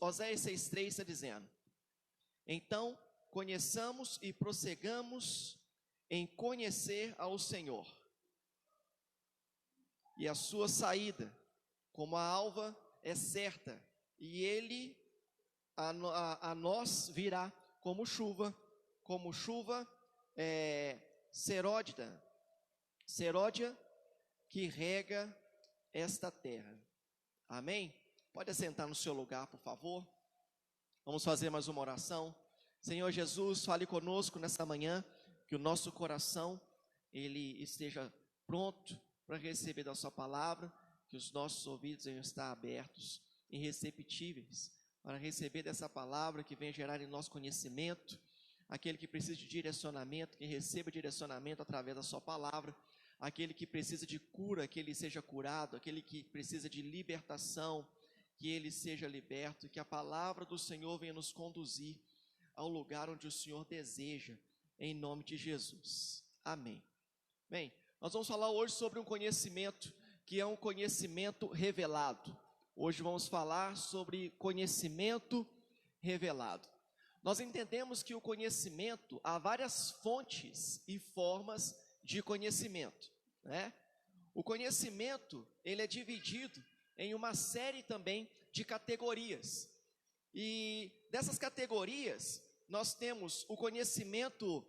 Oséias 6,3 está dizendo: então conheçamos e prossegamos em conhecer ao Senhor, e a sua saída, como a alva, é certa, e ele a nós virá como chuva seródia que rega esta terra. Amém? Pode assentar no seu lugar, por favor. Vamos fazer mais uma oração. Senhor Jesus, fale conosco nesta manhã, que o nosso coração ele esteja pronto para receber da sua palavra, que os nossos ouvidos venham estar abertos e receptíveis para receber dessa palavra que vem gerar em nós conhecimento. Aquele que precisa de direcionamento, que receba direcionamento através da sua palavra. Aquele que precisa de cura, que ele seja curado. Aquele que precisa de libertação, que ele seja liberto. Que a palavra do Senhor venha nos conduzir ao lugar onde o Senhor deseja, em nome de Jesus. Amém. Bem, nós vamos falar hoje sobre um conhecimento que é um conhecimento revelado. Hoje vamos falar sobre conhecimento revelado. Nós entendemos que o conhecimento, há várias fontes e formas de conhecimento, né? O conhecimento, ele é dividido em uma série também de categorias. E dessas categorias, nós temos o conhecimento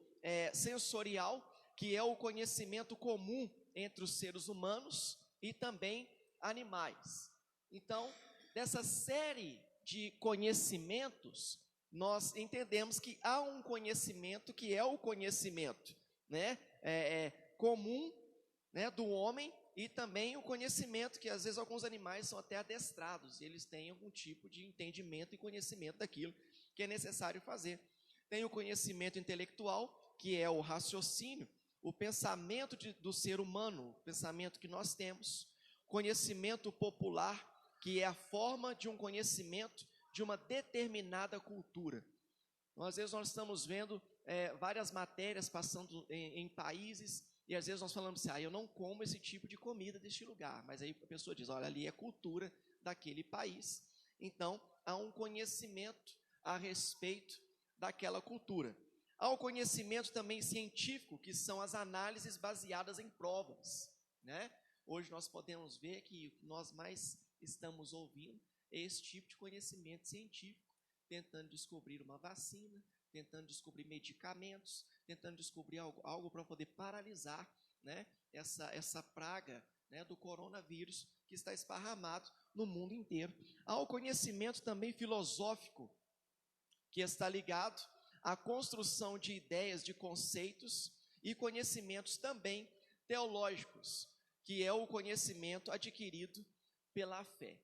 sensorial, que é o conhecimento comum entre os seres humanos e também animais. Então, dessa série de conhecimentos, nós entendemos que há um conhecimento que é o conhecimento, né, comum, né, do homem, e também o conhecimento que às vezes alguns animais são até adestrados, e eles têm algum tipo de entendimento e conhecimento daquilo que é necessário fazer. Tem o conhecimento intelectual, que é o raciocínio, o pensamento do ser humano, o pensamento que nós temos. Conhecimento popular, que é a forma de um conhecimento de uma determinada cultura. Então, às vezes nós estamos vendo várias matérias passando em países, e às vezes nós falamos assim, eu não como esse tipo de comida deste lugar, mas aí a pessoa diz, olha, ali é cultura daquele país. Então, há um conhecimento a respeito daquela cultura. Há o conhecimento também científico, que são as análises baseadas em provas, né? Hoje nós podemos ver que o que nós mais estamos ouvindo é esse tipo de conhecimento científico, tentando descobrir uma vacina, tentando descobrir medicamentos, tentando descobrir algo para poder paralisar, né, essa praga, né, do coronavírus que está esparramado no mundo inteiro. Há o conhecimento também filosófico, que está ligado à construção de ideias, de conceitos, e conhecimentos também teológicos, que é o conhecimento adquirido pela fé.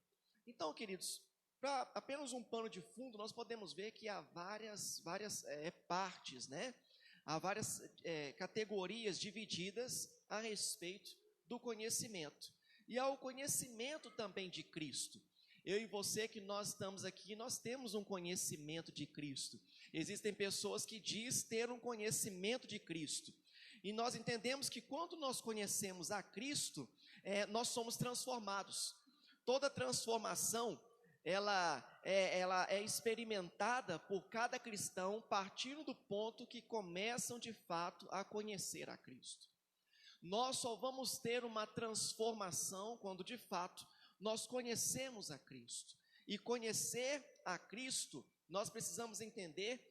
Então, queridos, para apenas um pano de fundo, nós podemos ver que há várias partes, né? Há várias categorias divididas a respeito do conhecimento. E há o conhecimento também de Cristo. Eu e você que nós estamos aqui, nós temos um conhecimento de Cristo. Existem pessoas que dizem ter um conhecimento de Cristo. E nós entendemos que quando nós conhecemos a Cristo, nós somos transformados. Toda transformação, ela é experimentada por cada cristão partindo do ponto que começam de fato a conhecer a Cristo. Nós só vamos ter uma transformação quando de fato nós conhecemos a Cristo. E conhecer a Cristo, nós precisamos entender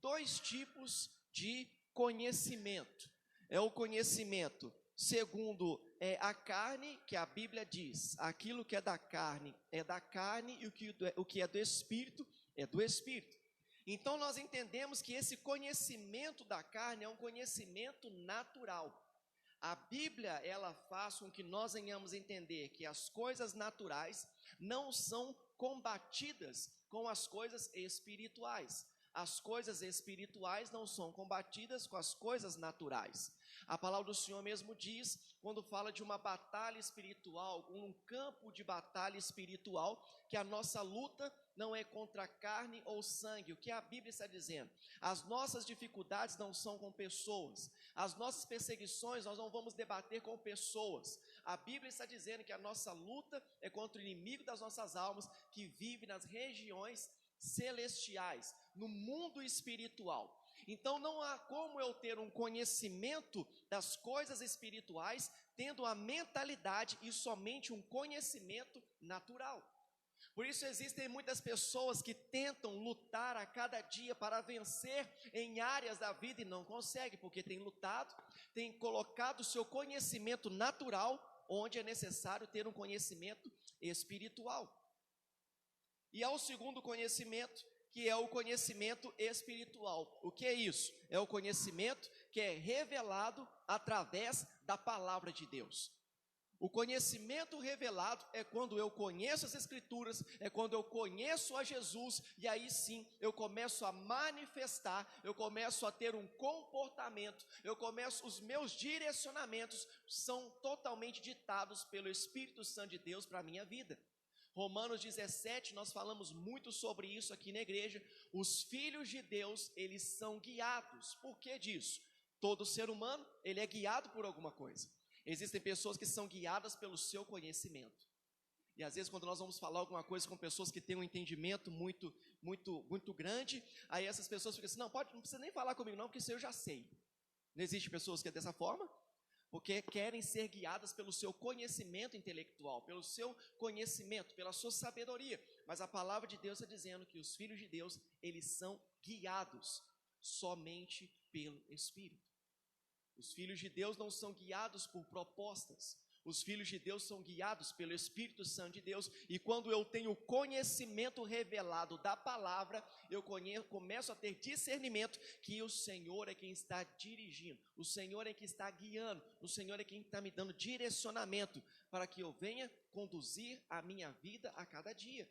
dois tipos de conhecimento. É o conhecimento segundo a carne, que a Bíblia diz, aquilo que é da carne, e o que é do Espírito, é do Espírito. Então nós entendemos que esse conhecimento da carne é um conhecimento natural. A Bíblia, ela faz com que nós venhamos entender que as coisas naturais não são combatidas com as coisas espirituais. As coisas espirituais não são combatidas com as coisas naturais. A palavra do Senhor mesmo diz, quando fala de uma batalha espiritual, um campo de batalha espiritual, que a nossa luta não é contra carne ou sangue. O que a Bíblia está dizendo? As nossas dificuldades não são com pessoas. As nossas perseguições nós não vamos debater com pessoas. A Bíblia está dizendo que a nossa luta é contra o inimigo das nossas almas, que vive nas regiões celestiais, no mundo espiritual. Então não há como eu ter um conhecimento das coisas espirituais tendo a mentalidade e somente um conhecimento natural. Por isso existem muitas pessoas que tentam lutar a cada dia para vencer em áreas da vida e não conseguem, porque têm lutado, têm colocado o seu conhecimento natural onde é necessário ter um conhecimento espiritual. E há o segundo conhecimento, que é o conhecimento espiritual. O que é isso? É o conhecimento que é revelado através da palavra de Deus. O conhecimento revelado é quando eu conheço as Escrituras, é quando eu conheço a Jesus, e aí sim eu começo a manifestar, eu começo a ter um comportamento, os meus direcionamentos são totalmente ditados pelo Espírito Santo de Deus para a minha vida. Romanos 17, nós falamos muito sobre isso aqui na igreja. Os filhos de Deus, eles são guiados. Por que disso? Todo ser humano, ele é guiado por alguma coisa. Existem pessoas que são guiadas pelo seu conhecimento. E às vezes quando nós vamos falar alguma coisa com pessoas que têm um entendimento muito grande, aí essas pessoas ficam assim, não precisa nem falar comigo não, porque isso eu já sei. Não existe pessoas que é dessa forma? Porque querem ser guiadas pelo seu conhecimento intelectual, pelo seu conhecimento, pela sua sabedoria. Mas a palavra de Deus está dizendo que os filhos de Deus, eles são guiados somente pelo Espírito. Os filhos de Deus não são guiados por propostas. Os filhos de Deus são guiados pelo Espírito Santo de Deus. E quando eu tenho conhecimento revelado da palavra, eu começo a ter discernimento que o Senhor é quem está dirigindo, o Senhor é quem está guiando, o Senhor é quem está me dando direcionamento para que eu venha conduzir a minha vida a cada dia.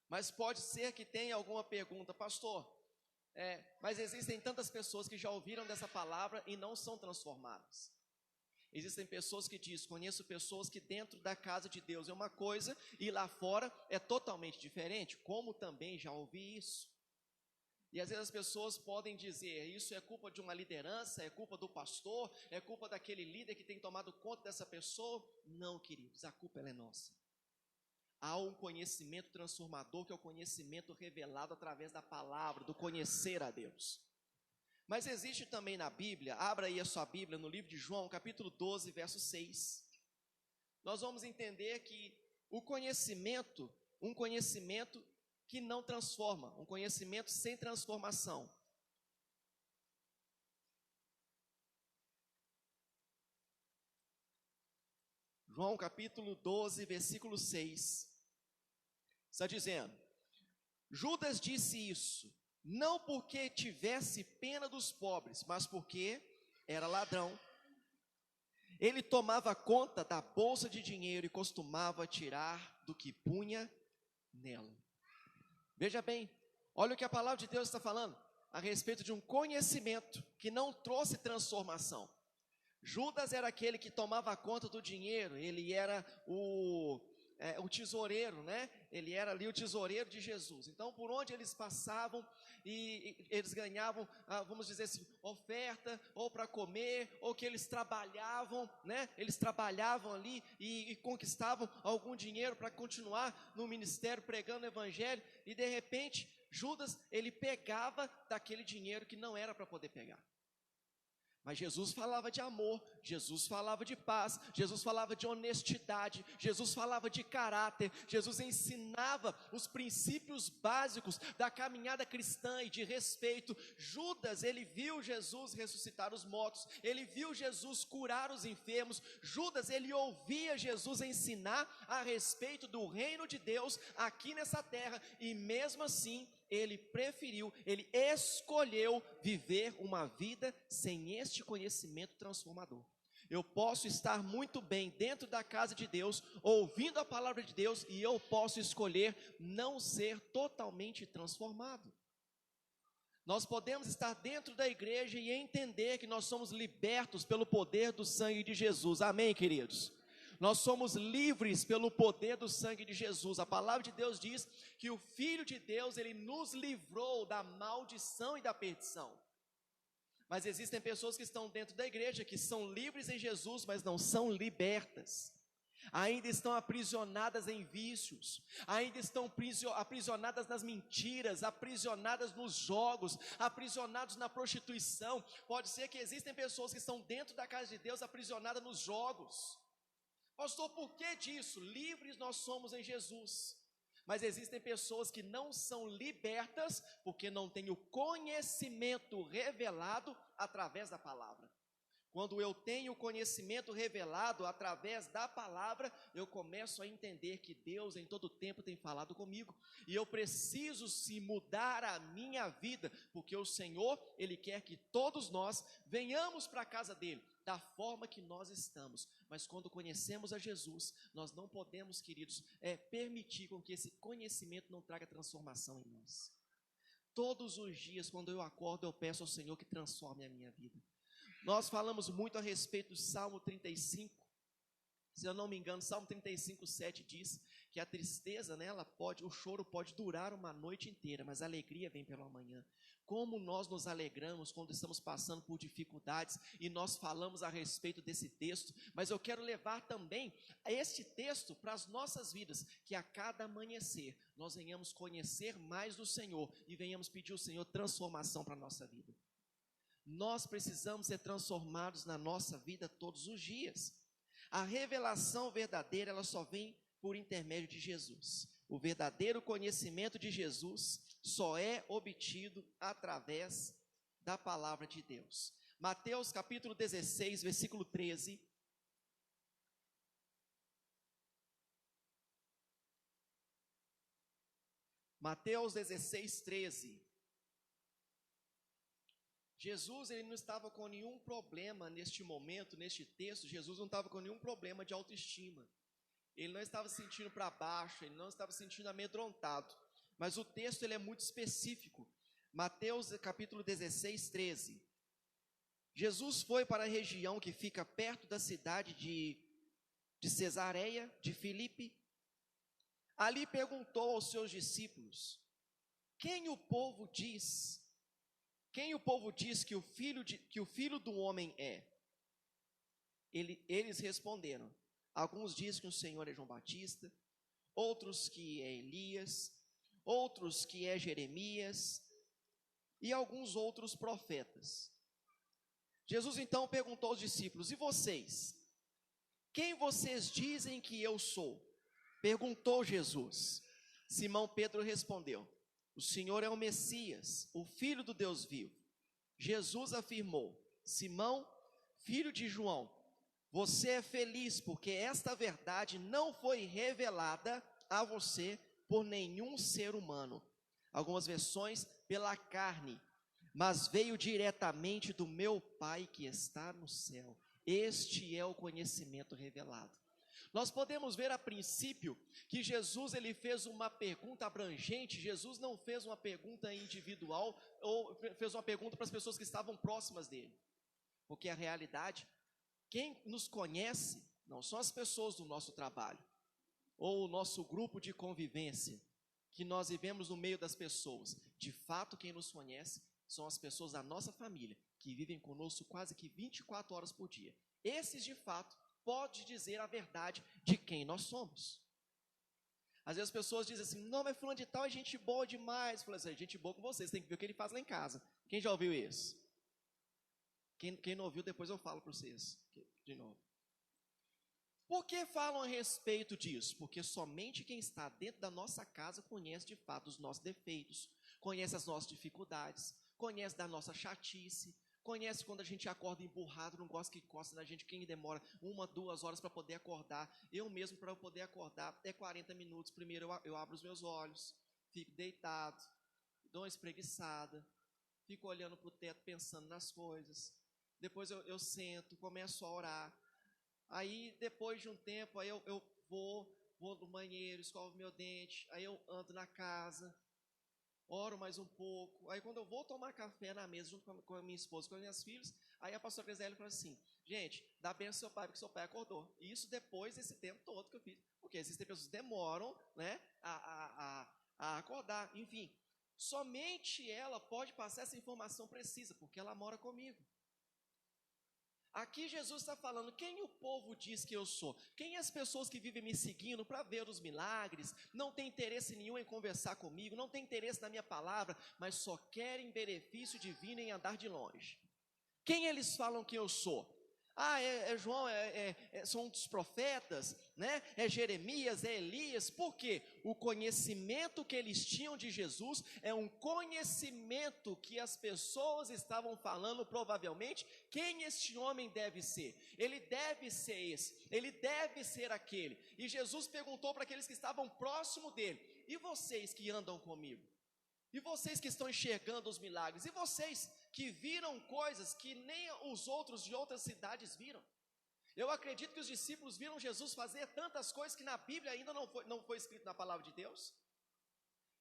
Mas pode ser que tenha alguma pergunta, pastor, mas existem tantas pessoas que já ouviram dessa palavra e não são transformadas. Existem pessoas que dizem, conheço pessoas que dentro da casa de Deus é uma coisa e lá fora é totalmente diferente, como também já ouvi isso. E às vezes as pessoas podem dizer, isso é culpa de uma liderança, é culpa do pastor, é culpa daquele líder que tem tomado conta dessa pessoa. Não, queridos, a culpa ela é nossa. Há um conhecimento transformador que é o conhecimento revelado através da palavra, do conhecer a Deus. Mas existe também na Bíblia, abra aí a sua Bíblia no livro de João, capítulo 12, verso 6. Nós vamos entender que o conhecimento, um conhecimento que não transforma, um conhecimento sem transformação. João capítulo 12, versículo 6. Está dizendo, Judas disse isso, não porque tivesse pena dos pobres, mas porque era ladrão. Ele tomava conta da bolsa de dinheiro e costumava tirar do que punha nela. Veja bem, olha o que a palavra de Deus está falando a respeito de um conhecimento que não trouxe transformação. Judas era aquele que tomava conta do dinheiro, ele era o tesoureiro, né? Ele era ali o tesoureiro de Jesus. Então, por onde eles passavam e eles ganhavam, vamos dizer assim, oferta, ou para comer, ou que eles trabalhavam, né? Eles trabalhavam ali e conquistavam algum dinheiro para continuar no ministério pregando o evangelho. E de repente, Judas, ele pegava daquele dinheiro que não era para poder pegar. Mas Jesus falava de amor, Jesus falava de paz, Jesus falava de honestidade, Jesus falava de caráter, Jesus ensinava os princípios básicos da caminhada cristã e de respeito. Judas, ele viu Jesus ressuscitar os mortos, ele viu Jesus curar os enfermos. Judas, ele ouvia Jesus ensinar a respeito do reino de Deus aqui nessa terra, e mesmo assim, ele escolheu viver uma vida sem este conhecimento transformador. Eu posso estar muito bem dentro da casa de Deus, ouvindo a palavra de Deus, e eu posso escolher não ser totalmente transformado. Nós podemos estar dentro da igreja e entender que nós somos libertos pelo poder do sangue de Jesus. Amém, queridos? Nós somos livres pelo poder do sangue de Jesus. A palavra de Deus diz que o Filho de Deus, ele nos livrou da maldição e da perdição. Mas existem pessoas que estão dentro da igreja, que são livres em Jesus, mas não são libertas. ainda estão aprisionadas em vícios, ainda estão aprisionadas nas mentiras, aprisionadas nos jogos, aprisionados na prostituição. Pode ser que existem pessoas que estão dentro da casa de Deus aprisionadas nos jogos. Pastor, por que disso? Livres nós somos em Jesus. Mas existem pessoas que não são libertas porque não têm o conhecimento revelado através da palavra. Quando eu tenho o conhecimento revelado através da palavra, eu começo a entender que Deus em todo tempo tem falado comigo. E eu preciso se mudar a minha vida, porque o Senhor, Ele quer que todos nós venhamos para a casa dEle, da forma que nós estamos. Mas quando conhecemos a Jesus, nós não podemos, queridos, permitir com que esse conhecimento não traga transformação em nós. Todos os dias, quando eu acordo, eu peço ao Senhor que transforme a minha vida. Nós falamos muito a respeito do Salmo 35, se eu não me engano, Salmo 35, 7 diz que a tristeza, né, o choro pode durar uma noite inteira, mas a alegria vem pela manhã. Como nós nos alegramos quando estamos passando por dificuldades, e nós falamos a respeito desse texto, mas eu quero levar também este texto para as nossas vidas, que a cada amanhecer nós venhamos conhecer mais do Senhor, e venhamos pedir ao Senhor transformação para a nossa vida. Nós precisamos ser transformados na nossa vida todos os dias. A revelação verdadeira, ela só vem por intermédio de Jesus. O verdadeiro conhecimento de Jesus só é obtido através da palavra de Deus. Mateus capítulo 16, versículo 13. Mateus 16, 13. Jesus, ele não estava com nenhum problema neste momento, neste texto. Jesus não estava com nenhum problema de autoestima. Ele não estava se sentindo para baixo, ele não estava se sentindo amedrontado. Mas o texto, ele é muito específico. Mateus capítulo 16, 13. Jesus foi para a região que fica perto da cidade de Cesareia de Filipe. Ali perguntou aos seus discípulos: Quem o povo diz que o filho do homem é? Eles responderam: alguns dizem que o Senhor é João Batista, outros que é Elias, outros que é Jeremias, e alguns outros profetas. Jesus então perguntou aos discípulos: e vocês? Quem vocês dizem que eu sou? Perguntou Jesus. Simão Pedro respondeu: o Senhor é o Messias, o Filho do Deus vivo. Jesus afirmou: Simão, filho de João, você é feliz porque esta verdade não foi revelada a você por nenhum ser humano. Algumas versões, pela carne, mas veio diretamente do meu Pai que está no céu. Este é o conhecimento revelado. Nós podemos ver a princípio que Jesus, ele fez uma pergunta abrangente. Jesus não fez uma pergunta individual ou fez uma pergunta para as pessoas que estavam próximas dele. Porque a realidade, quem nos conhece não são as pessoas do nosso trabalho ou o nosso grupo de convivência, que nós vivemos no meio das pessoas. De fato, quem nos conhece são as pessoas da nossa família, que vivem conosco quase que 24 horas por dia. Esses, de fato, pode dizer a verdade de quem nós somos. Às vezes as pessoas dizem assim: não, mas fulano de tal é gente boa demais. Fala assim: é gente boa com vocês, tem que ver o que ele faz lá em casa. Quem já ouviu isso? Quem não ouviu, depois eu falo para vocês de novo. Por que falam a respeito disso? Porque somente quem está dentro da nossa casa conhece de fato os nossos defeitos, conhece as nossas dificuldades, conhece da nossa chatice, conhece quando a gente acorda emburrado, não gosta que encosta na gente, quem demora 1, 2 horas para poder acordar. Eu mesmo, para eu poder acordar, é 40 minutos. Primeiro eu abro os meus olhos, fico deitado, dou uma espreguiçada, fico olhando para o teto pensando nas coisas. Depois eu sento, começo a orar. Aí depois de um tempo, aí eu vou no banheiro, escovo meu dente, aí eu ando na casa, oro mais um pouco. Aí quando eu vou tomar café na mesa junto com a minha esposa, com as minhas filhas, aí a pastora Gisele fala assim: gente, dá bênção ao seu pai, porque seu pai acordou. E isso depois desse tempo todo que eu fiz. Porque existem pessoas que demoram, né, a acordar. Enfim, somente ela pode passar essa informação precisa, porque ela mora comigo. Aqui Jesus está falando, quem o povo diz que eu sou? Quem as pessoas que vivem me seguindo para ver os milagres, não tem interesse nenhum em conversar comigo, não tem interesse na minha palavra, mas só querem benefício divino em andar de longe? Quem eles falam que eu sou? João, são dos profetas, né? É Jeremias, é Elias. Por quê? O conhecimento que eles tinham de Jesus é um conhecimento que as pessoas estavam falando, provavelmente, quem este homem deve ser. Ele deve ser esse, ele deve ser aquele. E Jesus perguntou para aqueles que estavam próximo dele: e vocês que andam comigo? E vocês que estão enxergando os milagres? E vocês que viram coisas que nem os outros de outras cidades viram? Eu acredito que os discípulos viram Jesus fazer tantas coisas que na Bíblia ainda não foi escrito na palavra de Deus.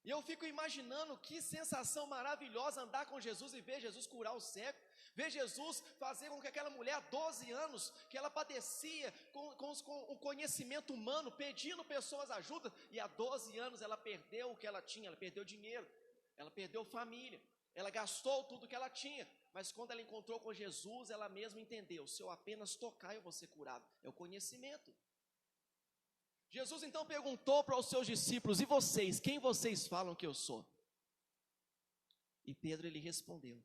E eu fico imaginando que sensação maravilhosa andar com Jesus e ver Jesus curar o cego, ver Jesus fazer com que aquela mulher, há 12 anos, que ela padecia com o conhecimento humano, pedindo pessoas ajuda, e há 12 anos ela perdeu o que ela tinha, ela perdeu dinheiro, ela perdeu família, ela gastou tudo que ela tinha, mas quando ela encontrou com Jesus, ela mesma entendeu: se eu apenas tocar eu vou ser curado. É o conhecimento. Jesus então perguntou para os seus discípulos: e vocês, quem vocês falam que eu sou? E Pedro, ele respondeu: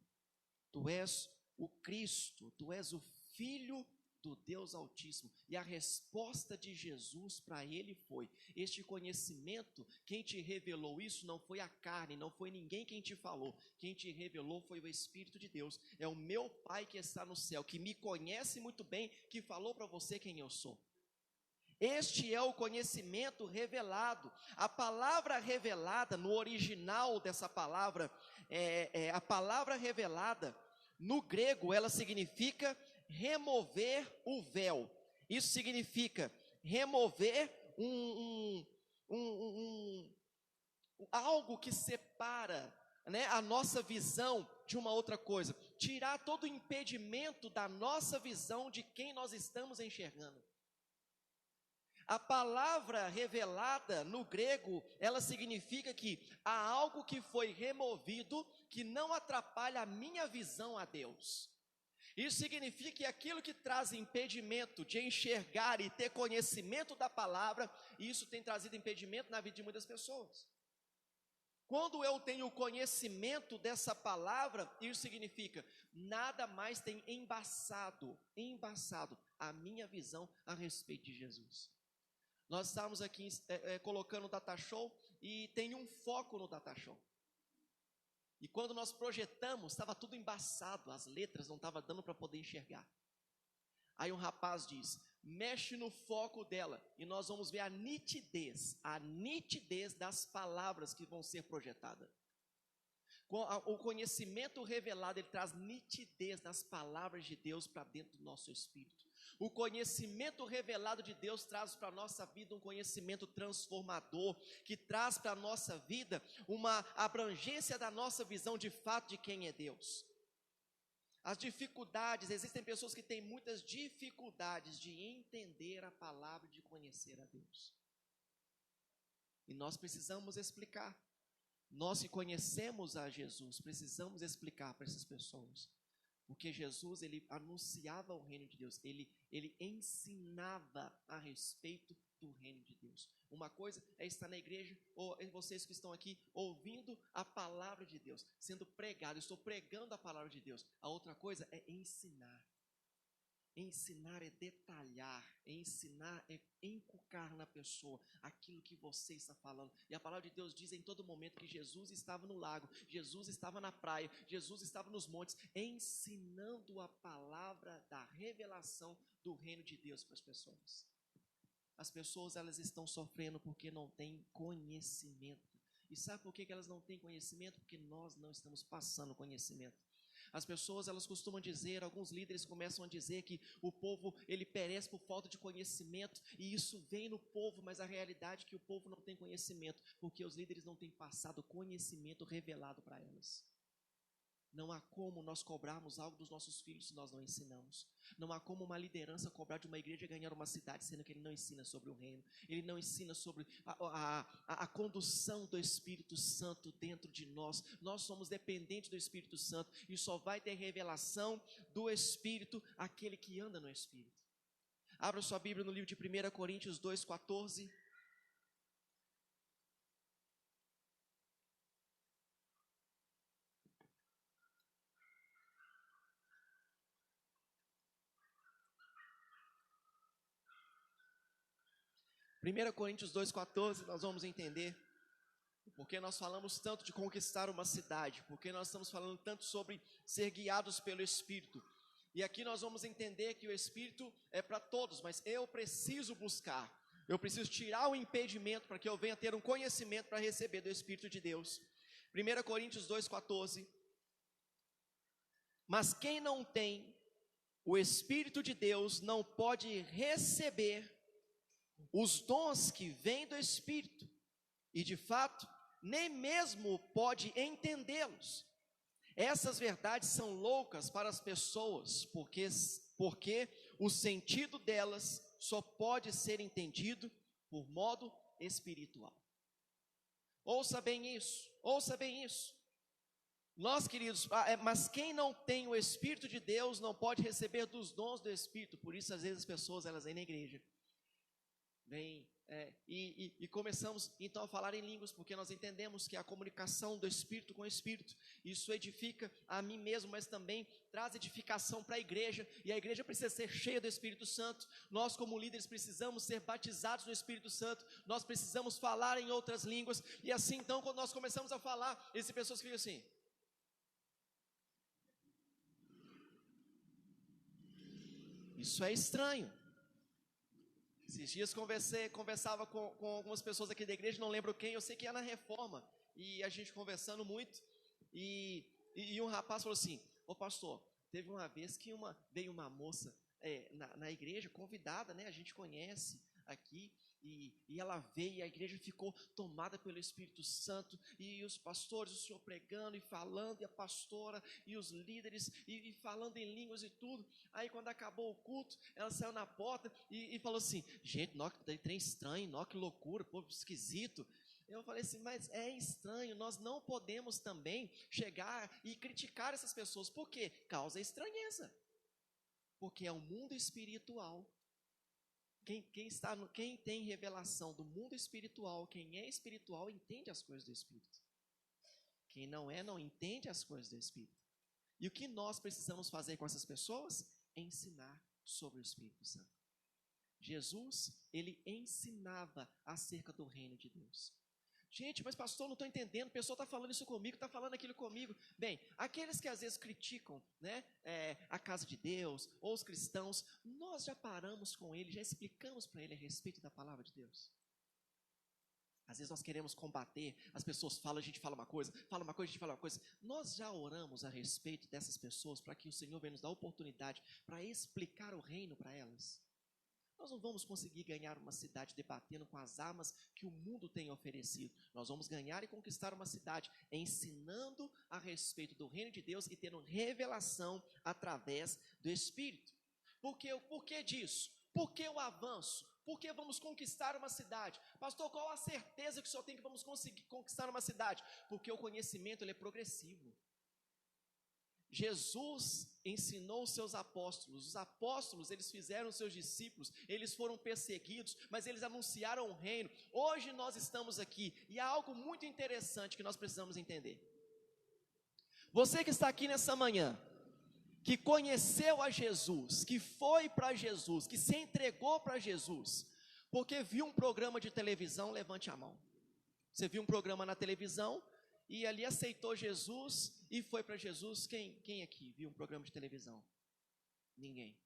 tu és o Cristo, tu és o Filho do Deus Altíssimo. E a resposta de Jesus para ele foi: este conhecimento, quem te revelou isso não foi a carne, não foi ninguém quem te falou, quem te revelou foi o Espírito de Deus, é o meu Pai que está no céu, que me conhece muito bem, que falou para você quem eu sou. Este é o conhecimento revelado. A palavra revelada, no original dessa palavra, a palavra revelada, no grego, ela significa remover o véu. Isso significa remover algo que separa, né, a nossa visão de uma outra coisa. Tirar todo o impedimento da nossa visão de quem nós estamos enxergando. A palavra revelada no grego, ela significa que há algo que foi removido que não atrapalha a minha visão a Deus. Isso significa que aquilo que traz impedimento de enxergar e ter conhecimento da palavra, isso tem trazido impedimento na vida de muitas pessoas. Quando eu tenho conhecimento dessa palavra, isso significa nada mais tem embaçado a minha visão a respeito de Jesus. Nós estávamos aqui colocando o Data Show e tem um foco no Data Show. E quando nós projetamos, estava tudo embaçado, as letras não estavam dando para poder enxergar. Aí um rapaz diz: mexe no foco dela e nós vamos ver a nitidez das palavras que vão ser projetadas. O conhecimento revelado, ele traz nitidez das palavras de Deus para dentro do nosso espírito. O conhecimento revelado de Deus traz para a nossa vida um conhecimento transformador, que traz para a nossa vida uma abrangência da nossa visão de fato de quem é Deus. As dificuldades, existem pessoas que têm muitas dificuldades de entender a palavra, de conhecer a Deus. E nós precisamos explicar. Nós que conhecemos a Jesus, precisamos explicar para essas pessoas. Porque Jesus, ele anunciava o reino de Deus, ele ensinava a respeito do reino de Deus. Uma coisa é estar na igreja, ou vocês que estão aqui, ouvindo a palavra de Deus, sendo pregado, estou pregando a palavra de Deus. A outra coisa é ensinar. Ensinar é detalhar, ensinar é encucar na pessoa aquilo que você está falando. E a palavra de Deus diz em todo momento que Jesus estava no lago, Jesus estava na praia, Jesus estava nos montes, ensinando a palavra da revelação do reino de Deus para as pessoas. As pessoas, elas estão sofrendo porque não têm conhecimento. E sabe por que elas não têm conhecimento? Porque nós não estamos passando conhecimento. As pessoas, elas costumam dizer, alguns líderes começam a dizer que o povo, ele perece por falta de conhecimento, e isso vem no povo, mas a realidade é que o povo não tem conhecimento, porque os líderes não têm passado conhecimento revelado para elas. Não há como nós cobrarmos algo dos nossos filhos se nós não ensinamos. Não há como uma liderança cobrar de uma igreja ganhar uma cidade, sendo que ele não ensina sobre o reino. Ele não ensina sobre a condução do Espírito Santo dentro de nós. Nós somos dependentes do Espírito Santo e só vai ter revelação do Espírito aquele que anda no Espírito. Abra sua Bíblia no livro de 1 Coríntios 2,14. 1 Coríntios 2,14, nós vamos entender porque nós falamos tanto de conquistar uma cidade, porque nós estamos falando tanto sobre ser guiados pelo Espírito. E aqui nós vamos entender que o Espírito é para todos, mas eu preciso buscar, eu preciso tirar o impedimento para que eu venha ter um conhecimento para receber do Espírito de Deus. 1 Coríntios 2,14. Mas quem não tem o Espírito de Deus não pode receber os dons que vêm do Espírito, e de fato, nem mesmo pode entendê-los. Essas verdades são loucas para as pessoas, porque o sentido delas só pode ser entendido por modo espiritual. Ouça bem isso, ouça bem isso. Nós, queridos, mas quem não tem o Espírito de Deus não pode receber dos dons do Espírito. Por isso, às vezes, as pessoas, elas vêm na igreja, e começamos então a falar em línguas, porque nós entendemos que a comunicação do Espírito com o Espírito, isso edifica a mim mesmo, mas também traz edificação para a igreja, e a igreja precisa ser cheia do Espírito Santo. Nós como líderes precisamos ser batizados no Espírito Santo, nós precisamos falar em outras línguas, e assim então quando nós começamos a falar, existem pessoas que ficam assim: isso é estranho. Esses dias conversava com algumas pessoas aqui da igreja, não lembro quem, eu sei que é na Reforma, e a gente conversando muito, e um rapaz falou assim: ô pastor, teve uma vez que veio uma moça na igreja, convidada, né, a gente conhece aqui, e ela veio, e a igreja ficou tomada pelo Espírito Santo, e os pastores, o senhor pregando e falando, e a pastora, e os líderes, e falando em línguas e tudo. Aí quando acabou o culto, ela saiu na porta e falou assim: gente, nó, que trem estranho, nó, que loucura, povo esquisito. Eu falei assim: mas é estranho, nós não podemos também chegar e criticar essas pessoas. Por quê? Causa estranheza, porque é o mundo espiritual. Quem tem revelação do mundo espiritual, quem é espiritual, entende as coisas do Espírito. Quem não entende as coisas do Espírito. E o que nós precisamos fazer com essas pessoas? Ensinar sobre o Espírito Santo. Jesus, ele ensinava acerca do reino de Deus. Gente, mas pastor, não estou entendendo, a pessoa está falando isso comigo, está falando aquilo comigo. Bem, aqueles que às vezes criticam, né, a casa de Deus, ou os cristãos, nós já paramos com ele, já explicamos para ele a respeito da palavra de Deus. Às vezes nós queremos combater, as pessoas falam, a gente fala uma coisa, a gente fala uma coisa. Nós já oramos a respeito dessas pessoas para que o Senhor venha nos dar oportunidade para explicar o reino para elas. Nós não vamos conseguir ganhar uma cidade debatendo com as armas que o mundo tem oferecido. Nós vamos ganhar e conquistar uma cidade ensinando a respeito do reino de Deus e tendo revelação através do Espírito. Por que disso? Por que o avanço? Por que vamos conquistar uma cidade? Pastor, qual a certeza que o senhor tem que vamos conseguir conquistar uma cidade? Porque o conhecimento ele é progressivo. Jesus ensinou os seus apóstolos, os apóstolos eles fizeram seus discípulos, eles foram perseguidos, mas eles anunciaram o reino. Hoje nós estamos aqui e há algo muito interessante que nós precisamos entender. Você que está aqui nessa manhã, que conheceu a Jesus, que foi para Jesus, que se entregou para Jesus, porque viu um programa de televisão, levante a mão. Você viu um programa na televisão e ali aceitou Jesus e foi para Jesus. Quem aqui viu um programa de televisão? Ninguém.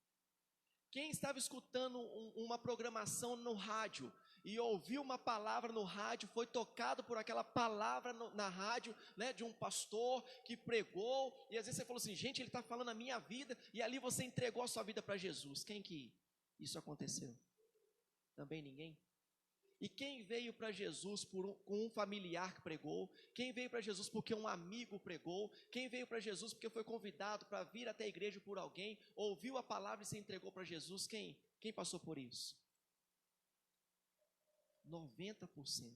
Quem estava escutando uma programação no rádio e ouviu uma palavra no rádio, foi tocado por aquela palavra na rádio, né, de um pastor que pregou, e às vezes você falou assim: gente, ele está falando a minha vida, e ali você entregou a sua vida para Jesus. Quem que isso aconteceu? Também ninguém? E quem veio para Jesus com um familiar que pregou, quem veio para Jesus porque um amigo pregou, quem veio para Jesus porque foi convidado para vir até a igreja por alguém, ouviu a palavra e se entregou para Jesus, quem passou por isso? 90%.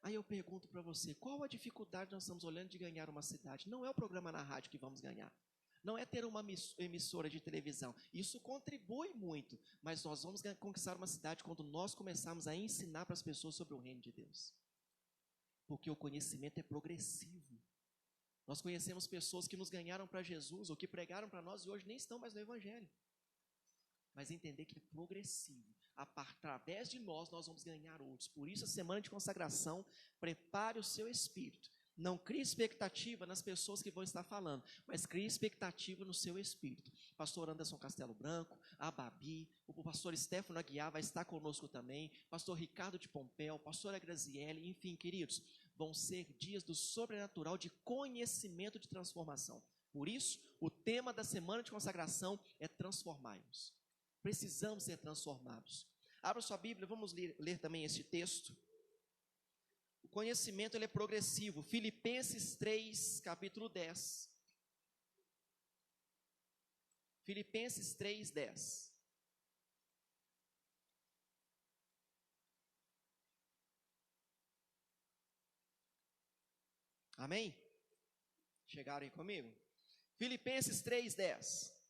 Aí eu pergunto para você, qual a dificuldade nós estamos olhando de ganhar uma cidade? Não é o programa na rádio que vamos ganhar. Não é ter uma emissora de televisão. Isso contribui muito, mas nós vamos conquistar uma cidade quando nós começarmos a ensinar para as pessoas sobre o reino de Deus. Porque o conhecimento é progressivo. Nós conhecemos pessoas que nos ganharam para Jesus, ou que pregaram para nós e hoje nem estão mais no Evangelho. Mas entender que é progressivo. Através de nós vamos ganhar outros. Por isso, a semana de consagração, prepare o seu espírito. Não crie expectativa nas pessoas que vão estar falando, mas crie expectativa no seu espírito. Pastor Anderson Castelo Branco, a Babi, o pastor Stefano Aguiar vai estar conosco também, pastor Ricardo de Pompeu, pastora Graziele, enfim, queridos, vão ser dias do sobrenatural de conhecimento de transformação. Por isso, o tema da semana de consagração é transformai-vos. Precisamos ser transformados. Abra sua Bíblia, vamos ler também esse texto. O conhecimento ele é progressivo. Filipenses 3, capítulo 10. Filipenses 3, 10. Amém? Chegaram aí comigo? Filipenses 3, 10.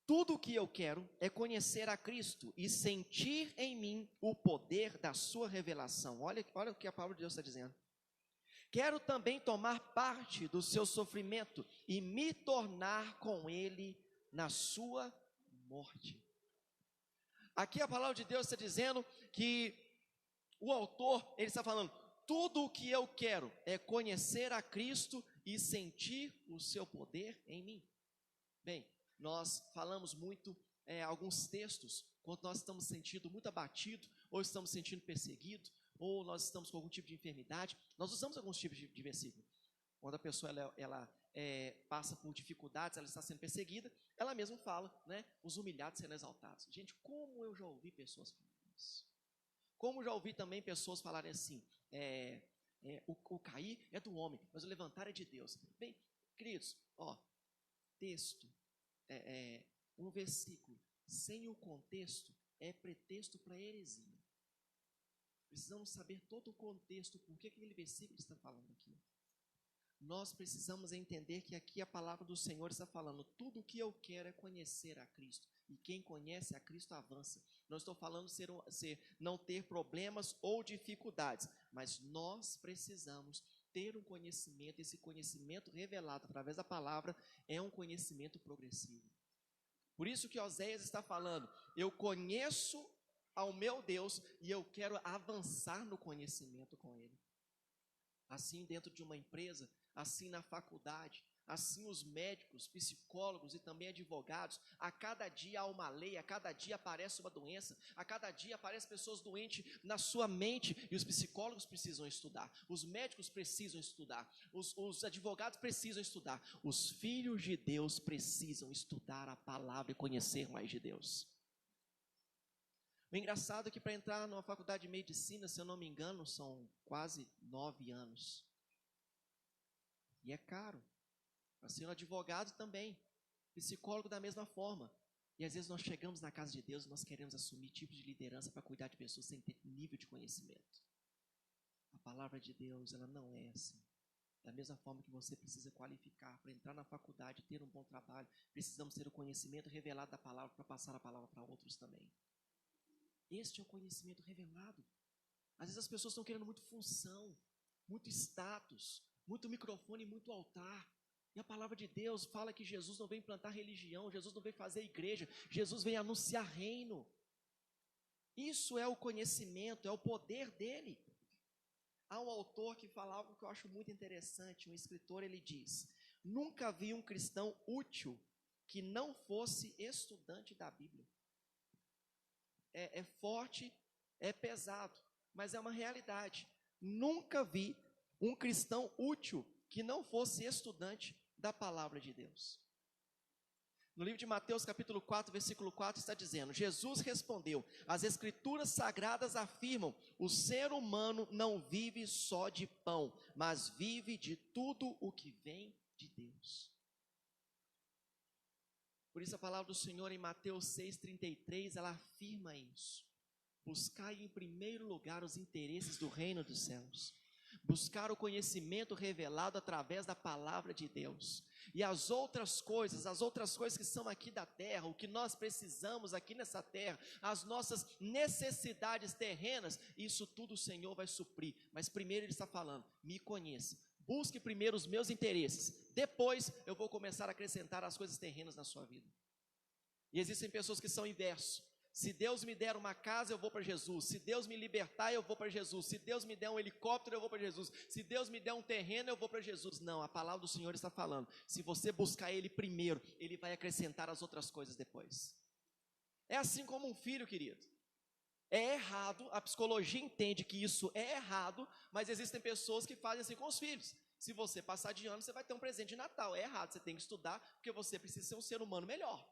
Tudo o que eu quero é conhecer a Cristo e sentir em mim o poder da sua revelação. Olha o que a palavra de Deus está dizendo. Quero também tomar parte do seu sofrimento e me tornar com ele na sua morte. Aqui a palavra de Deus está dizendo que o autor, ele está falando, tudo o que eu quero é conhecer a Cristo e sentir o seu poder em mim. Bem, nós falamos muito alguns textos, quando nós estamos sentindo muito abatido, ou estamos sentindo perseguido, ou nós estamos com algum tipo de enfermidade, nós usamos alguns tipos de versículo. Quando a pessoa ela passa por dificuldades, ela está sendo perseguida, ela mesma fala, né, os humilhados sendo exaltados. Gente, como eu já ouvi pessoas falarem isso. Como já ouvi também pessoas falarem assim, o cair é do homem, mas o levantar é de Deus. Bem, queridos, texto, um versículo sem o contexto é pretexto para heresia. Precisamos saber todo o contexto, por que aquele versículo está falando aqui. Nós precisamos entender que aqui a palavra do Senhor está falando, tudo o que eu quero é conhecer a Cristo, e quem conhece a Cristo avança. Não estou falando não ter problemas ou dificuldades, mas nós precisamos ter um conhecimento, esse conhecimento revelado através da palavra é um conhecimento progressivo. Por isso que Oséias está falando, eu conheço ao meu Deus e eu quero avançar no conhecimento com Ele. Assim dentro de uma empresa, assim na faculdade, assim os médicos, psicólogos e também advogados, a cada dia há uma lei, a cada dia aparece uma doença, a cada dia aparecem pessoas doentes na sua mente e os psicólogos precisam estudar, os médicos precisam estudar, os advogados precisam estudar, os filhos de Deus precisam estudar a palavra e conhecer mais de Deus. O engraçado é que para entrar numa faculdade de medicina, se eu não me engano, são quase 9 anos. E é caro. Para ser um advogado também. Psicólogo da mesma forma. E às vezes nós chegamos na casa de Deus e nós queremos assumir tipos de liderança para cuidar de pessoas sem ter nível de conhecimento. A palavra de Deus, ela não é assim. Da mesma forma que você precisa qualificar para entrar na faculdade, ter um bom trabalho, precisamos ter o conhecimento revelado da palavra para passar a palavra para outros também. Este é o conhecimento revelado. Às vezes as pessoas estão querendo muito função, muito status, muito microfone, muito altar. E a palavra de Deus fala que Jesus não vem implantar religião, Jesus não vem fazer igreja, Jesus vem anunciar reino. Isso é o conhecimento, é o poder dele. Há um autor que fala algo que eu acho muito interessante, um escritor, ele diz, nunca vi um cristão útil que não fosse estudante da Bíblia. É forte, é pesado, mas é uma realidade. Nunca vi um cristão útil que não fosse estudante da palavra de Deus. No livro de Mateus capítulo 4, versículo 4 está dizendo: Jesus respondeu: as escrituras sagradas afirmam, o ser humano não vive só de pão, mas vive de tudo o que vem de Deus. Por isso a palavra do Senhor em Mateus 6,33, ela afirma isso: buscai em primeiro lugar os interesses do reino dos céus, buscar o conhecimento revelado através da palavra de Deus, e as outras coisas que são aqui da terra, o que nós precisamos aqui nessa terra, as nossas necessidades terrenas, isso tudo o Senhor vai suprir. Mas primeiro Ele está falando: me conheça, busque primeiro os meus interesses, depois eu vou começar a acrescentar as coisas terrenas na sua vida. E existem pessoas que são inverso: se Deus me der uma casa, eu vou para Jesus. Se Deus me libertar, eu vou para Jesus. Se Deus me der um helicóptero, eu vou para Jesus. Se Deus me der um terreno, eu vou para Jesus. Não, a palavra do Senhor está falando: se você buscar Ele primeiro, Ele vai acrescentar as outras coisas depois. É assim como um filho, querido. É errado, a psicologia entende que isso é errado, mas existem pessoas que fazem assim com os filhos. Se você passar de ano, você vai ter um presente de Natal. É errado, você tem que estudar, porque você precisa ser um ser humano melhor.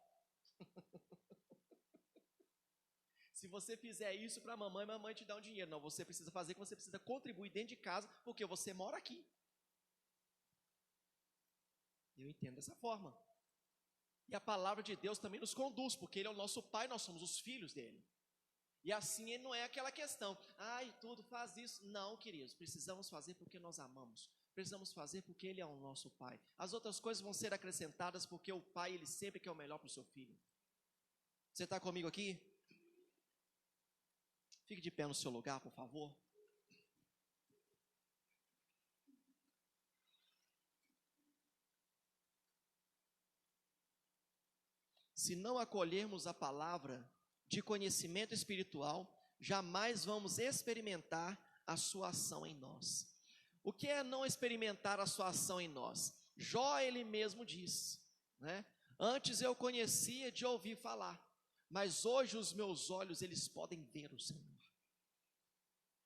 Se você fizer isso para a mamãe te dá um dinheiro. Não, você precisa fazer, que você precisa contribuir dentro de casa, porque você mora aqui. Eu entendo dessa forma. E a palavra de Deus também nos conduz, porque Ele é o nosso Pai, nós somos os filhos dEle. E assim não é aquela questão: ai, tudo faz isso. Não, queridos, precisamos fazer porque nós amamos. Precisamos fazer porque Ele é o nosso Pai. As outras coisas vão ser acrescentadas, porque o Pai, Ele sempre quer o melhor para o seu filho. Você está comigo aqui? Fique de pé no seu lugar, por favor. Se não acolhermos a palavra de conhecimento espiritual, jamais vamos experimentar a sua ação em nós. O que é não experimentar a sua ação em nós? Jó, ele mesmo diz, né? Antes eu conhecia de ouvir falar, mas hoje os meus olhos, eles podem ver o Senhor.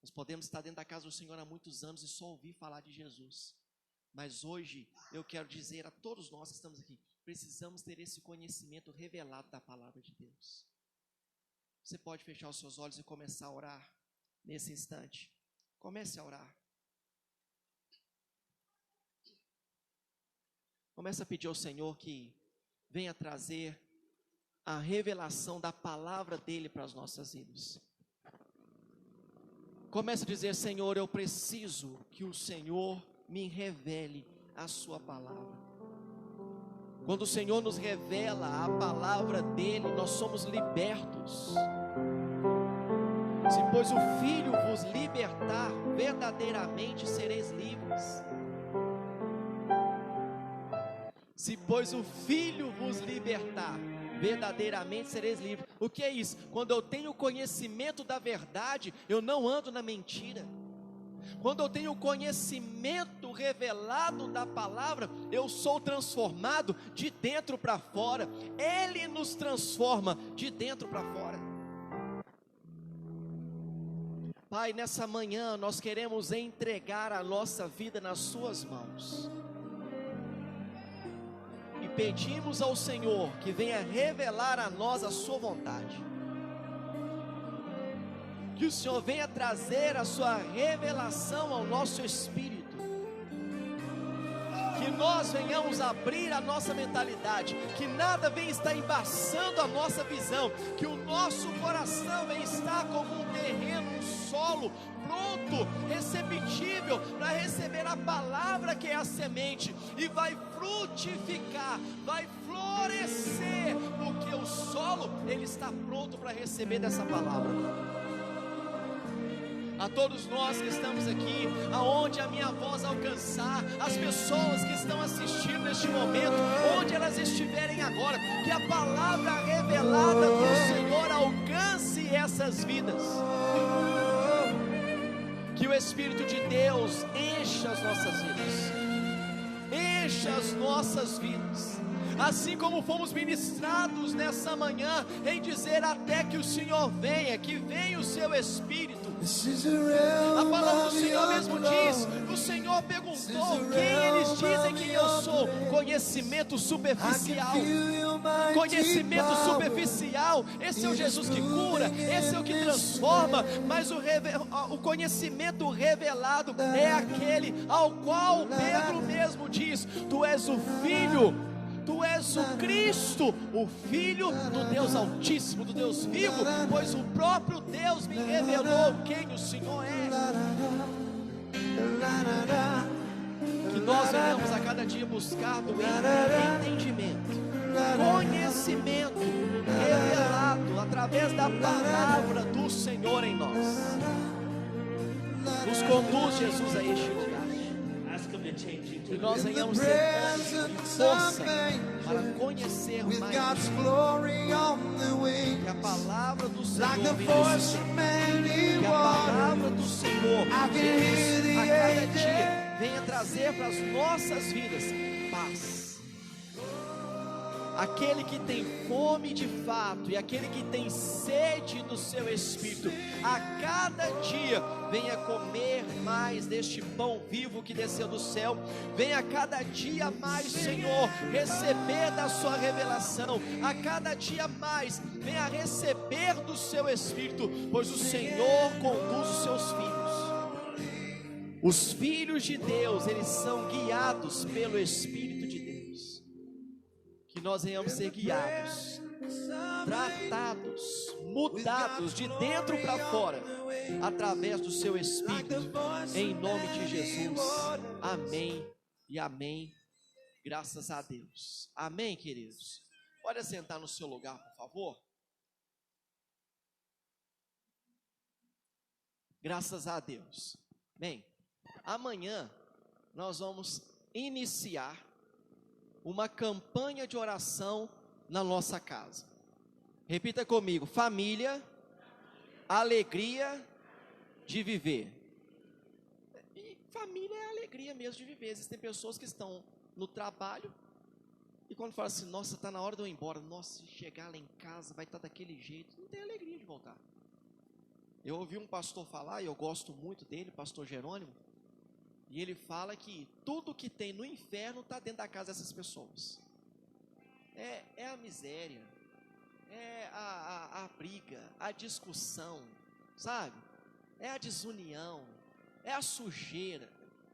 Nós podemos estar dentro da casa do Senhor há muitos anos e só ouvir falar de Jesus. Mas hoje eu quero dizer a todos nós que estamos aqui, precisamos ter esse conhecimento revelado da palavra de Deus. Você pode fechar os seus olhos e começar a orar nesse instante. Comece a orar. Comece a pedir ao Senhor que venha trazer a revelação da palavra dEle para as nossas vidas. Comece a dizer: Senhor, eu preciso que o Senhor me revele a sua palavra. Quando o Senhor nos revela a palavra dEle, nós somos libertos. Se pois o Filho vos libertar, verdadeiramente sereis livres. Se pois o Filho vos libertar, verdadeiramente sereis livres. O que é isso? Quando eu tenho conhecimento da verdade, eu não ando na mentira. Quando eu tenho conhecimento revelado da palavra, eu sou transformado de dentro para fora. Ele nos transforma de dentro para fora. Pai, nessa manhã nós queremos entregar a nossa vida nas suas mãos. E pedimos ao Senhor que venha revelar a nós a sua vontade. Que o Senhor venha trazer a sua revelação ao nosso espírito. Que nós venhamos abrir a nossa mentalidade. Que nada venha estar embaçando a nossa visão. Que o nosso coração venha estar como um terreno, um solo pronto, receptível para receber a palavra que é a semente. E vai frutificar, vai florescer. Porque o solo, ele está pronto para receber dessa palavra. A todos nós que estamos aqui, aonde a minha voz alcançar, as pessoas que estão assistindo neste momento, onde elas estiverem agora, que a palavra revelada do Senhor alcance essas vidas. Que o Espírito de Deus encha as nossas vidas, encha as nossas vidas. Assim como fomos ministrados nessa manhã, em dizer até que o Senhor venha, que venha o seu Espírito. A palavra do Senhor mesmo diz: o Senhor Jó perguntou: quem eles dizem que eu sou? Conhecimento superficial. Conhecimento superficial. Esse é o Jesus que cura, esse é o que transforma. Mas o conhecimento revelado é aquele ao qual Pedro mesmo diz: tu és o Filho, tu és o Cristo, o Filho do Deus Altíssimo, do Deus vivo, pois o próprio Deus me revelou quem o Senhor é. Que nós venhamos a cada dia buscar do entendimento, conhecimento revelado através da palavra do Senhor em nós. Nos conduz, Jesus, a este dia. Que nós venhamos ter ânimo e força para conhecer mais que a palavra do Senhor que a palavra do Senhor a cada dia venha trazer para as nossas vidas paz. Aquele que tem fome de fato e aquele que tem sede do seu Espírito, a cada dia venha comer mais deste pão vivo que desceu do céu. Venha a cada dia mais, Senhor, receber da sua revelação. A cada dia mais venha receber do seu Espírito, pois o Senhor conduz os seus filhos. Os filhos de Deus, eles são guiados pelo Espírito de Deus. Que nós venhamos ser guiados, tratados, mudados de dentro para fora, através do seu Espírito, em nome de Jesus. Amém e amém. Graças a Deus. Amém, queridos. Pode sentar no seu lugar, por favor. Graças a Deus. Bem, amanhã nós vamos iniciar uma campanha de oração na nossa casa. Repita comigo: família, alegria de viver. E família é a alegria mesmo de viver. Existem pessoas que estão no trabalho e quando falam assim: nossa, está na hora de eu ir embora, nossa, se chegar lá em casa vai estar daquele jeito, não tem alegria de voltar. Eu ouvi um pastor falar, e eu gosto muito dele, pastor Jerônimo, e ele fala que tudo que tem no inferno está dentro da casa dessas pessoas. É a miséria, é a briga, a discussão, sabe? É a desunião, é a sujeira,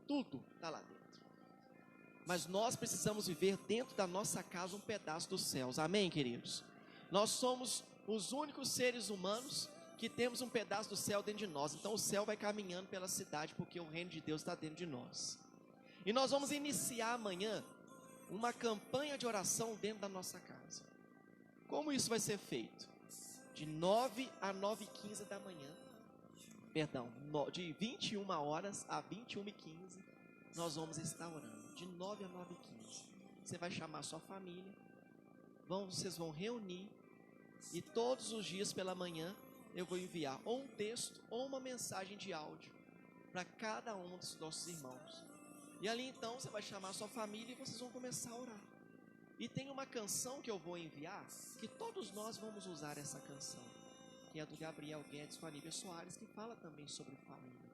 tudo está lá dentro. Mas nós precisamos viver dentro da nossa casa um pedaço dos céus, amém, queridos? Nós somos os únicos seres humanos que temos um pedaço do céu dentro de nós. Então o céu vai caminhando pela cidade, porque o reino de Deus está dentro de nós. E nós vamos iniciar amanhã uma campanha de oração dentro da nossa casa. Como isso vai ser feito? De 9 a 9h15 da manhã, de 21 horas a 21h15, nós vamos estar orando, de 9 a 9h15. Você vai chamar a sua família, vocês vão reunir, e todos os dias pela manhã, eu vou enviar ou um texto ou uma mensagem de áudio para cada um dos nossos irmãos. E ali então você vai chamar a sua família e vocês vão começar a orar. E tem uma canção que eu vou enviar, que todos nós vamos usar essa canção, que é do Gabriel Guedes com a Nívia Soares, que fala também sobre família.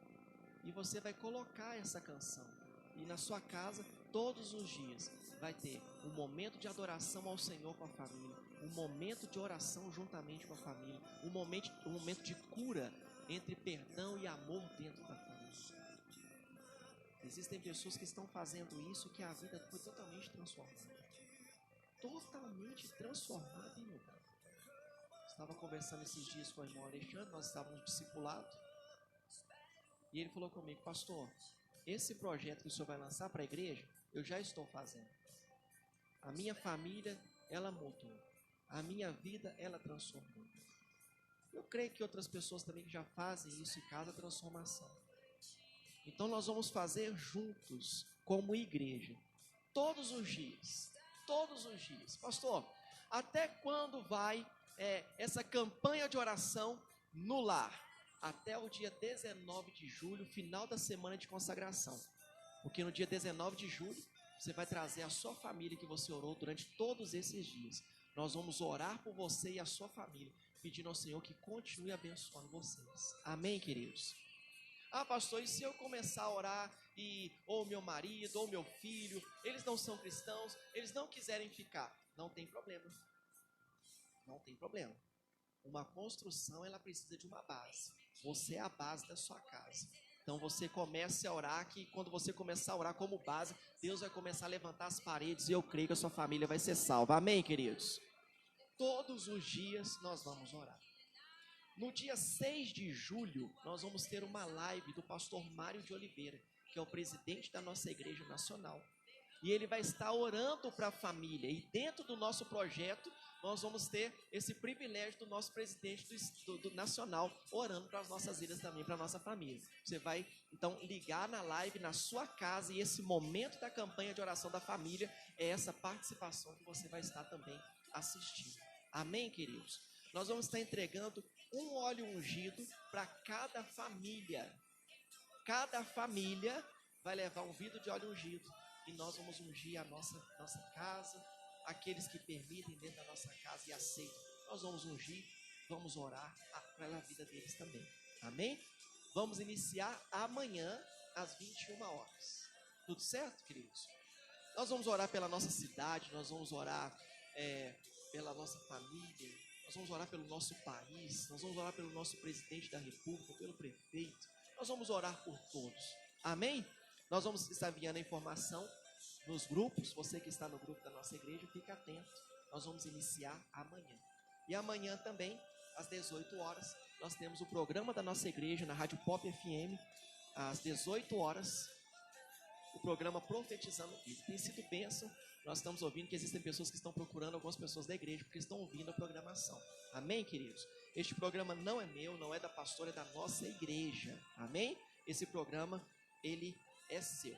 E você vai colocar essa canção. E na sua casa, todos os dias, vai ter um momento de adoração ao Senhor com a família, um momento de oração juntamente com a família, um momento de cura entre perdão e amor dentro da família. Existem pessoas que estão fazendo isso, que a vida foi totalmente transformada. Totalmente transformada em lugar. Estava conversando esses dias com o irmão Alexandre, nós estávamos discipulados, e ele falou comigo: pastor, esse projeto que o senhor vai lançar para a igreja, eu já estou fazendo. A minha família, ela mudou. A minha vida, ela transformou. Eu creio que outras pessoas também já fazem isso em casa, transformação. Então nós vamos fazer juntos, como igreja, todos os dias. Pastor, até quando vai essa campanha de oração no lar? Até o dia 19 de julho, final da semana de consagração. Porque no dia 19 de julho, você vai trazer a sua família que você orou durante todos esses dias. Nós vamos orar por você e a sua família, pedindo ao Senhor que continue abençoando vocês. Amém, queridos? Ah, pastor, e se eu começar a orar e ou meu marido ou meu filho, eles não são cristãos, eles não quiserem ficar? Não tem problema. Não tem problema. Uma construção, ela precisa de uma base. Você é a base da sua casa. Então você comece a orar, que quando você começar a orar como base, Deus vai começar a levantar as paredes e eu creio que a sua família vai ser salva. Amém, queridos? Todos os dias nós vamos orar. No dia 6 de julho, nós vamos ter uma live do pastor Mário de Oliveira, que é o presidente da nossa igreja nacional. E ele vai estar orando para a família. E dentro do nosso projeto, nós vamos ter esse privilégio do nosso presidente do nacional orando para as nossas vidas também, para a nossa família. Você vai, então, ligar na live na sua casa e esse momento da campanha de oração da família é essa participação que você vai estar também assistindo. Amém, queridos? Nós vamos estar entregando um óleo ungido para cada família. Cada família vai levar um vidro de óleo ungido. E nós vamos ungir a nossa casa, aqueles que permitem dentro da nossa casa e aceitam. Nós vamos ungir, vamos orar pela vida deles também. Amém? Vamos iniciar amanhã às 21 horas. Tudo certo, queridos? Nós vamos orar pela nossa cidade, nós vamos orar pela nossa família, nós vamos orar pelo nosso país, nós vamos orar pelo nosso presidente da república, pelo prefeito. Nós vamos orar por todos. Amém? Nós vamos estar enviando a informação nos grupos. Você que está no grupo da nossa igreja, fique atento. Nós vamos iniciar amanhã. E amanhã também, às 18 horas, nós temos o programa da nossa igreja na Rádio Pop FM, às 18 horas, o programa Profetizando Vida. Tem sido bênção. Nós estamos ouvindo que existem pessoas que estão procurando algumas pessoas da igreja, porque estão ouvindo a programação. Amém, queridos? Este programa não é meu, não é da pastora, é da nossa igreja. Amém? Esse programa, ele é seu.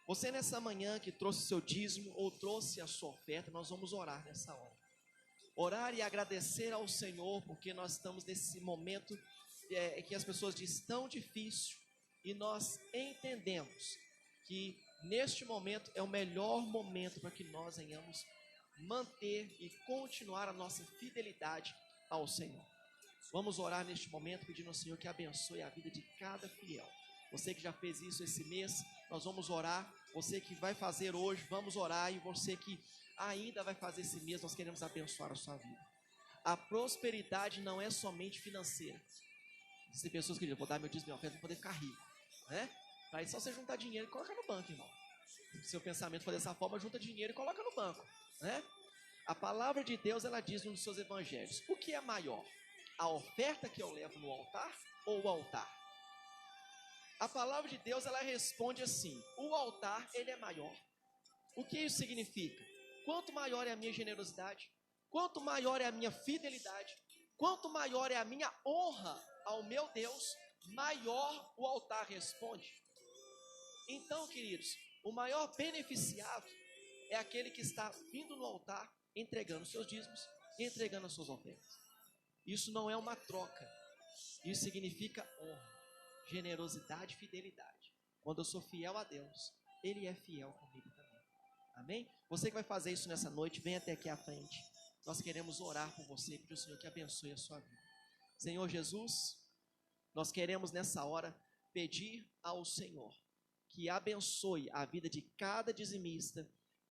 Você nessa manhã que trouxe seu dízimo ou trouxe a sua oferta, nós vamos orar nessa hora. Orar e agradecer ao Senhor, porque nós estamos nesse momento que as pessoas dizem tão difícil, e nós entendemos que neste momento é o melhor momento para que nós venhamos manter e continuar a nossa fidelidade ao Senhor. Vamos orar neste momento pedindo ao Senhor que abençoe a vida de cada fiel. Você que já fez isso esse mês, nós vamos orar. Você que vai fazer hoje, vamos orar. E você que ainda vai fazer esse mês, nós queremos abençoar a sua vida. A prosperidade não é somente financeira. Existem pessoas que dizem, vou dar meu dízimo e oferta para poder ficar rico, né? Para isso só você juntar dinheiro e colocar no banco, irmão. Se seu pensamento for dessa forma, junta dinheiro e coloca no banco, né? A palavra de Deus, ela diz nos seus evangelhos, o que é maior? A oferta que eu levo no altar ou o altar? A palavra de Deus, ela responde assim, o altar, ele é maior. O que isso significa? Quanto maior é a minha generosidade, quanto maior é a minha fidelidade, quanto maior é a minha honra ao meu Deus, maior o altar responde. Então, queridos, o maior beneficiado é aquele que está vindo no altar, entregando seus dízimos e entregando as suas ofertas. Isso não é uma troca, isso significa honra, generosidade e fidelidade. Quando eu sou fiel a Deus, Ele é fiel comigo também. Amém? Você que vai fazer isso nessa noite, vem até aqui à frente. Nós queremos orar por você, pedir ao Senhor que abençoe a sua vida. Senhor Jesus, nós queremos nessa hora pedir ao Senhor que abençoe a vida de cada dizimista